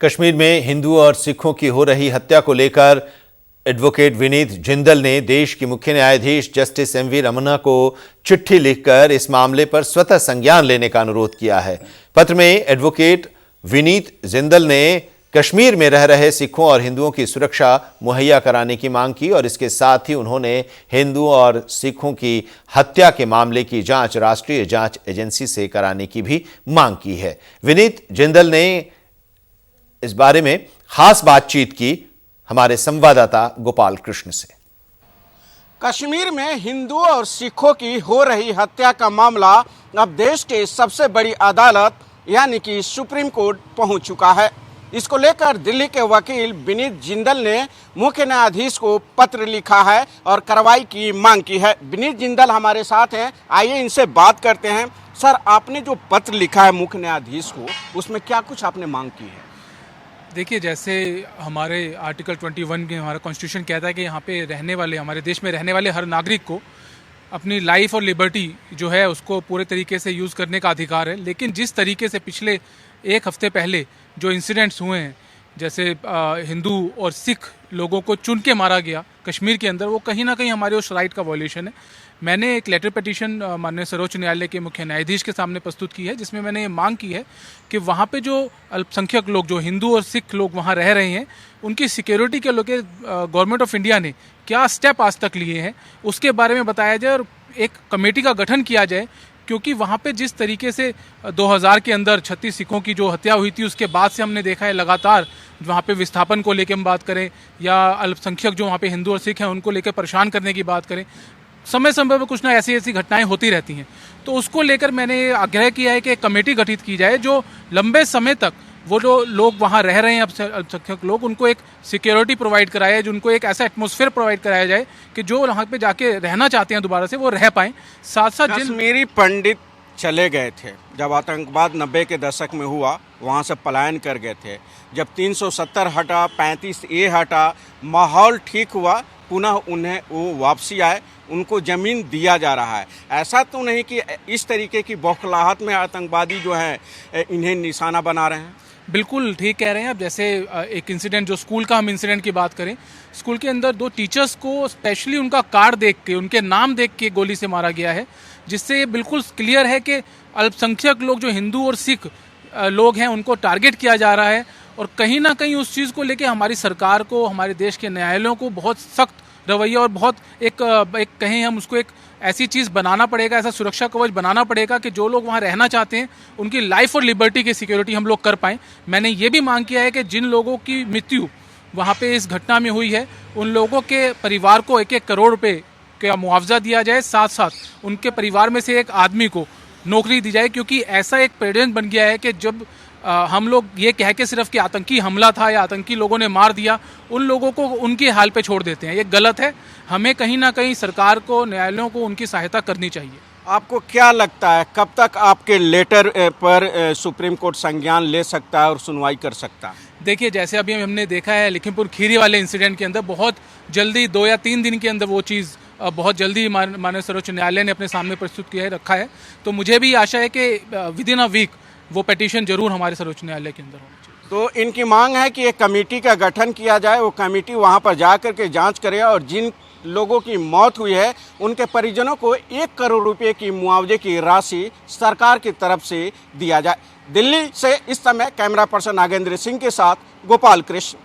कश्मीर में हिंदू और सिखों की हो रही हत्या को लेकर एडवोकेट विनीत जिंदल ने देश की मुख्य न्यायाधीश जस्टिस एमवी रमन्ना को चिट्ठी लिखकर इस मामले पर स्वतः संज्ञान लेने का अनुरोध किया है। पत्र में एडवोकेट विनीत जिंदल ने कश्मीर में रह रहे सिखों और हिंदुओं की सुरक्षा मुहैया कराने की मांग की और इसके साथ ही उन्होंने हिंदू और सिखों की हत्या के मामले की जांच राष्ट्रीय जांच एजेंसी से कराने की भी मांग की है। विनीत जिंदल ने इस बारे में खास बातचीत की हमारे संवाददाता गोपाल कृष्ण से। कश्मीर में हिंदुओं और सिखों की हो रही हत्या का मामला अब देश के सबसे बड़ी अदालत यानी कि सुप्रीम कोर्ट पहुंच चुका है। इसको लेकर दिल्ली के वकील विनीत जिंदल ने मुख्य न्यायाधीश को पत्र लिखा है और कार्रवाई की मांग की है। विनीत जिंदल हमारे साथ हैं, आइए इनसे बात करते हैं। सर, आपने जो पत्र लिखा है मुख्य न्यायाधीश को, उसमें क्या कुछ आपने मांग की है? देखिए, जैसे हमारे आर्टिकल 21 के हमारा कॉन्स्टिट्यूशन कहता है कि यहाँ पे रहने वाले, हमारे देश में रहने वाले हर नागरिक को अपनी लाइफ और लिबर्टी जो है उसको पूरे तरीके से यूज़ करने का अधिकार है। लेकिन जिस तरीके से पिछले एक हफ्ते पहले जो इंसिडेंट्स हुए हैं, जैसे हिंदू और सिख लोगों को चुन के मारा गया कश्मीर के अंदर, वो कहीं ना कहीं हमारे उस राइट का वॉल्यूशन है। मैंने एक लेटर पिटीशन माननीय सर्वोच्च न्यायालय के मुख्य न्यायाधीश के सामने प्रस्तुत की है, जिसमें मैंने ये मांग की है कि वहाँ पे जो अल्पसंख्यक लोग, जो हिंदू और सिख लोग वहाँ रह रहे हैं, उनकी सिक्योरिटी के लिए गवर्नमेंट ऑफ इंडिया ने क्या स्टेप आज तक लिए हैं उसके बारे में बताया जाए और एक कमेटी का गठन किया जाए। क्योंकि वहाँ पे जिस तरीके से 2000 के अंदर 36 सिखों की जो हत्या हुई थी, उसके बाद से हमने देखा है लगातार वहाँ पे विस्थापन को लेकर हम बात करें या अल्पसंख्यक जो वहाँ पे हिंदू और सिख हैं उनको लेकर परेशान करने की बात करें, समय समय पर कुछ ना ऐसी घटनाएं होती रहती हैं। तो उसको लेकर मैंने आग्रह किया है कि एक कमेटी गठित की जाए जो लंबे समय तक वो जो लोग वहाँ रह रहे हैं अल्पसंख्यक लोग, उनको एक सिक्योरिटी प्रोवाइड कराया जाए, उनको एक ऐसा एटमॉस्फेयर प्रोवाइड कराया जाए कि जो वहाँ पे जाके रहना चाहते हैं दोबारा से वो रह पाएं। साथ साथ कश्मीरी पंडित चले गए थे जब आतंकवाद 90 के दशक में हुआ, वहाँ से पलायन कर गए थे। जब 370 हटा, 35A हटा, माहौल ठीक हुआ, पुनः उन्हें वो वापसी आए, उनको ज़मीन दिया जा रहा है। ऐसा तो नहीं कि इस तरीके की बौखलाहट में आतंकवादी जो हैं इन्हें निशाना बना रहे हैं? बिल्कुल ठीक कह रहे हैं। अब जैसे एक इंसिडेंट, जो स्कूल का हम इंसिडेंट की बात करें, स्कूल के अंदर 2 टीचर्स को स्पेशली उनका कार्ड देख के, उनके नाम देख के गोली से मारा गया है, जिससे ये बिल्कुल क्लियर है कि अल्पसंख्यक लोग जो हिंदू और सिख लोग हैं उनको टारगेट किया जा रहा है। और कहीं ना कहीं उस चीज़ को लेके हमारी सरकार को, हमारे देश के न्यायालयों को बहुत सख्त रवैया और बहुत एक कहें हम उसको एक ऐसी चीज़ बनाना पड़ेगा, ऐसा सुरक्षा कवच बनाना पड़ेगा कि जो लोग वहाँ रहना चाहते हैं उनकी लाइफ और लिबर्टी की सिक्योरिटी हम लोग कर पाएँ। मैंने ये भी मांग किया है कि जिन लोगों की मृत्यु वहाँ पे इस घटना में हुई है, उन लोगों के परिवार को 1-1 करोड़ रुपए का मुआवजा दिया जाए, साथ साथ उनके परिवार में से एक आदमी को नौकरी दी जाए। क्योंकि ऐसा एक प्रेसिडेंट बन गया है कि जब हम लोग ये कह के सिर्फ कि आतंकी हमला था या आतंकी लोगों ने मार दिया, उन लोगों को उनके हाल पे छोड़ देते हैं। ये गलत है। हमें कहीं ना कहीं सरकार को, न्यायालयों को उनकी सहायता करनी चाहिए। आपको क्या लगता है कब तक आपके लेटर पर सुप्रीम कोर्ट संज्ञान ले सकता है और सुनवाई कर सकता है? देखिए, जैसे अभी हमने देखा है लखीमपुर खीरी वाले इंसिडेंट के अंदर, बहुत जल्दी 2 या 3 दिन के अंदर वो चीज़ बहुत जल्दी माननीय सर्वोच्च न्यायालय ने अपने सामने प्रस्तुत किया है, रखा है। तो मुझे भी आशा है कि विदिन अ वीक वो पिटीशन जरूर हमारे सर्वोच्च न्यायालय के अंदर होना चाहिए। तो इनकी मांग है कि एक कमेटी का गठन किया जाए, वो कमेटी वहां पर जा करके जांच करे और जिन लोगों की मौत हुई है उनके परिजनों को 1 करोड़ रुपए की मुआवजे की राशि सरकार की तरफ से दिया जाए। दिल्ली से इस समय कैमरा पर्सन नागेंद्र सिंह के साथ गोपाल कृष्ण।